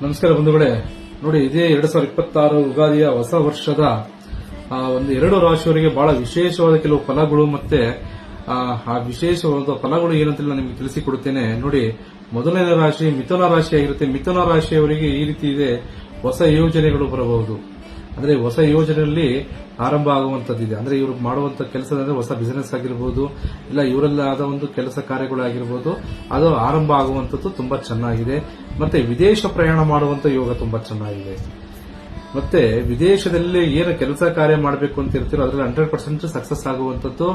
ನಮಸ್ಕಾರ ಬಂಧುಗಳೇ. ನೋಡಿ, ಇದೇ 2026 ಯುಗಾದಿಯ ಹೊಸ ವರ್ಷದ ಒಂದು 2 ರಾಶಿಯವರಿಗೆ ಬಹಳ ವಿಶೇಷವಾದ ಕೆಲವು ಫಲಗಳು ಮತ್ತೆ ಆ ವಿಶೇಷವಾದ ಫಲಗಳು ಏನಂತ ನಾನು ನಿಮಗೆ ತಿಳಿಸಿಕೊಡುತ್ತೇನೆ. ನೋಡಿ, ಮೊದಲನೇ ರಾಶಿ ಮಿಥುನ ರಾಶಿ ಆಗಿರುತ್ತೆ. ಮಿಥುನ ರಾಶಿಯವರಿಗೆ ಈ ರೀತಿ ಇದೆ, ಹೊಸ ಯೋಜನೆಗಳು ಬರಬಹುದು. ಅಂದ್ರೆ ಹೊಸ ಯೋಜನೆಯಲ್ಲಿ ಆರಂಭ ಆಗುವಂತದ್ದಿದೆ. ಅಂದ್ರೆ ಇವರು ಮಾಡುವಂತ ಕೆಲಸದಂದ್ರೆ ಹೊಸ ಬಿಸಿನೆಸ್ ಆಗಿರಬಹುದು, ಇಲ್ಲ ಇವರಲ್ಲಿ ಆದ ಒಂದು ಕೆಲಸ ಕಾರ್ಯಗಳಾಗಿರಬಹುದು, ಅದು ಆರಂಭ ಆಗುವಂತದ್ದು ತುಂಬಾ ಚೆನ್ನಾಗಿದೆ. ಮತ್ತೆ ವಿದೇಶ ಪ್ರಯಾಣ ಮಾಡುವಂತ ಯೋಗ ತುಂಬಾ ಚೆನ್ನಾಗಿದೆ. ಮತ್ತೆ ವಿದೇಶದಲ್ಲಿ ಏನು ಕೆಲಸ ಕಾರ್ಯ ಮಾಡಬೇಕು ಅಂತ ಇರ್ತೀರೋ ಅದರಲ್ಲಿ 100% ಸಕ್ಸಸ್ ಆಗುವಂತದ್ದು.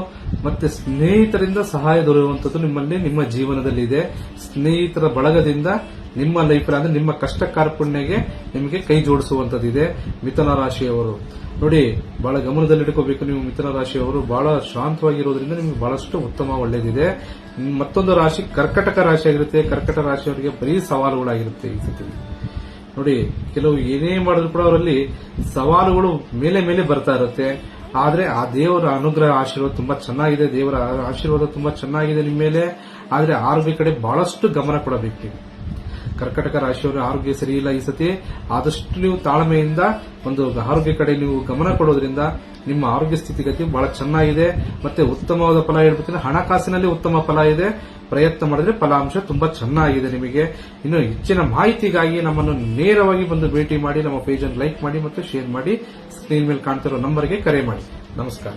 ಮತ್ತೆ ಸ್ನೇಹಿತರಿಂದ ಸಹಾಯ ದೊರೆಯುವಂತದ್ದು ನಿಮ್ಮಲ್ಲಿ ನಿಮ್ಮ ಜೀವನದಲ್ಲಿ ಇದೆ. ಸ್ನೇಹಿತರ ಬಳಗದಿಂದ ನಿಮ್ಮ ಲೈಫ್ ಅಂದ್ರೆ ನಿಮ್ಮ ಕಷ್ಟ ಕಾರ್ಪಣ್ಯಗೆ ನಿಮಗೆ ಕೈ ಜೋಡಿಸುವಂತದ್ದಿದೆ. ಮಿಥುನ ರಾಶಿಯವರು ನೋಡಿ, ಬಹಳ ಗಮನದಲ್ಲಿಟ್ಕೋಬೇಕು. ನೀವು ಮಿಥುನ ರಾಶಿಯವರು ಬಹಳ ಶಾಂತವಾಗಿರೋದ್ರಿಂದ ನಿಮಗೆ ಬಹಳಷ್ಟು ಉತ್ತಮ, ಒಳ್ಳೇದಿದೆ. ಮತ್ತೊಂದು ರಾಶಿ ಕರ್ಕಟಕ ರಾಶಿ ಆಗಿರುತ್ತೆ. ಕರ್ಕಟ ರಾಶಿಯವರಿಗೆ ಬರೀ ಸವಾಲುಗಳಾಗಿರುತ್ತೆ ಈ ಸತಿ. ನೋಡಿ, ಕೆಲವು ಏನೇ ಮಾಡಿದ್ರು ಕೂಡ ಅವರಲ್ಲಿ ಸವಾಲುಗಳು ಮೇಲೆ ಮೇಲೆ ಬರ್ತಾ ಇರುತ್ತೆ. ಆದ್ರೆ ಆ ದೇವರ ಅನುಗ್ರಹ ಆಶೀರ್ವಾದ ತುಂಬಾ ಚೆನ್ನಾಗಿದೆ. ದೇವರ ಆಶೀರ್ವಾದ ತುಂಬಾ ಚೆನ್ನಾಗಿದೆ ನಿಮ್ಮ ಮೇಲೆ. ಆದ್ರೆ ಆರೋಗ್ಯ ಕಡೆ ಬಹಳಷ್ಟು ಗಮನ ಕೊಡಬೇಕು. ಕರ್ಕಟಕ ರಾಶಿಯವರ ಆರೋಗ್ಯ ಸರಿ ಇಲ್ಲ ಈ ಸತಿ. ಆದಷ್ಟು ನೀವು ತಾಳ್ಮೆಯಿಂದ ಒಂದು ಆರೋಗ್ಯ ಕಡೆ ನೀವು ಗಮನ ಕೊಡೋದ್ರಿಂದ ನಿಮ್ಮ ಆರೋಗ್ಯ ಸ್ಥಿತಿಗತಿ ಬಹಳ ಚೆನ್ನಾಗಿದೆ. ಮತ್ತೆ ಉತ್ತಮವಾದ ಫಲ ಹೇಳ್ಬೇಕಂದ್ರೆ ಹಣಕಾಸಿನಲ್ಲಿ ಉತ್ತಮ ಫಲ ಇದೆ. ಪ್ರಯತ್ನ ಮಾಡಿದ್ರೆ ಫಲಾಂಶ ತುಂಬಾ ಚೆನ್ನಾಗಿದೆ ನಿಮಗೆ. ಇನ್ನು ಹೆಚ್ಚಿನ ಮಾಹಿತಿಗಾಗಿ ನಮ್ಮನ್ನು ನೇರವಾಗಿ ಬಂದು ಭೇಟಿ ಮಾಡಿ, ನಮ್ಮ ಪೇಜ್ ಅನ್ನು ಲೈಕ್ ಮಾಡಿ ಮತ್ತು ಶೇರ್ ಮಾಡಿ. ಸ್ಕ್ರೀನ್ ಮೇಲೆ ಕಾಣ್ತಿರೋ ನಂಬರ್ಗೆ ಕರೆ ಮಾಡಿ. ನಮಸ್ಕಾರ.